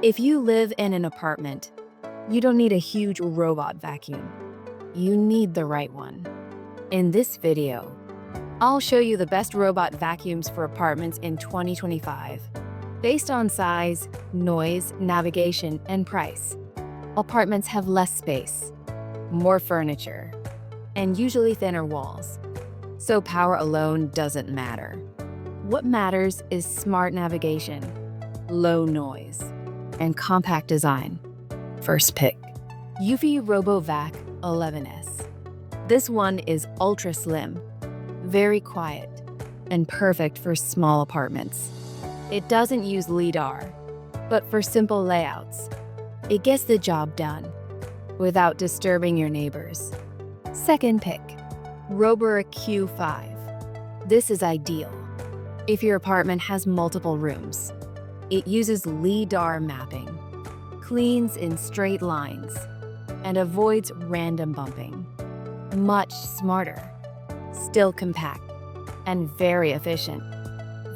If you live in an apartment, you don't need a huge robot vacuum. You need the right one. In this video, I'll show you the best robot vacuums for apartments in 2025. Based on size, noise, navigation, and price, apartments have less space, more furniture, and usually thinner walls. So power alone doesn't matter. What matters is smart navigation, low noise, and compact design. First pick, Eufy RoboVac 11S. This one is ultra slim, very quiet, and perfect for small apartments. It doesn't use LiDAR, but for simple layouts, it gets the job done without disturbing your neighbors. Second pick, Robur Q5. This is ideal if your apartment has multiple rooms. It uses LiDAR mapping, cleans in straight lines, and avoids random bumping. Much smarter, still compact, and very efficient.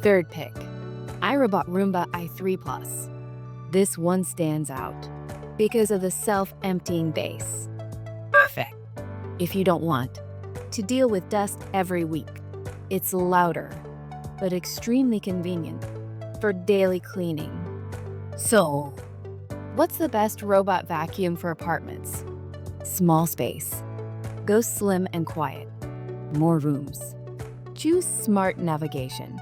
Third pick, iRobot Roomba i3 Plus. This one stands out because of the self-emptying base. Perfect if you don't want to deal with dust every week. It's louder, but extremely convenient for daily cleaning. So, what's the best robot vacuum for apartments? Small space. Go slim and quiet. More rooms. Choose smart navigation.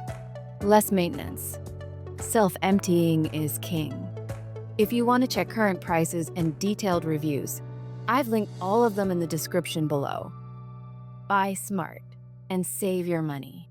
Less maintenance. Self-emptying is king. If you want to check current prices and detailed reviews, I've linked all of them in the description below. Buy smart and save your money.